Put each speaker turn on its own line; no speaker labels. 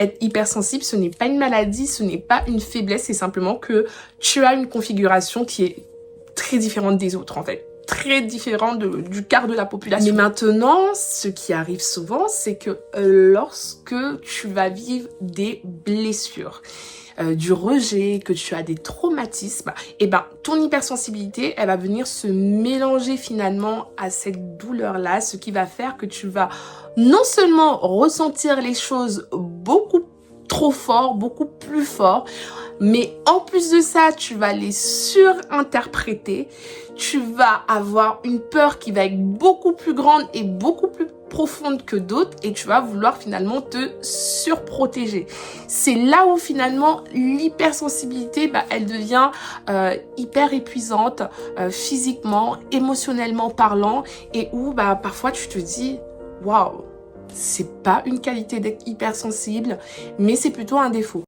Être hypersensible, ce n'est pas une maladie, ce n'est pas une faiblesse, c'est simplement que tu as une configuration qui est très différente des autres en fait. Très différente du quart de la population. Mais maintenant, ce qui arrive souvent, c'est que lorsque tu vas vivre des blessures, du rejet, que tu as des traumatismes, et ben ton hypersensibilité, elle va venir se mélanger finalement à cette douleur-là, ce qui va faire que tu vas non seulement ressentir les choses beaucoup trop fort, beaucoup plus fort, mais en plus de ça, tu vas les surinterpréter, tu vas avoir une peur qui va être beaucoup plus grande et beaucoup plus profonde que d'autres et tu vas vouloir finalement te surprotéger. C'est là où finalement l'hypersensibilité, elle devient hyper épuisante physiquement, émotionnellement parlant et où parfois tu te dis waouh, c'est pas une qualité d'être hypersensible, mais c'est plutôt un défaut.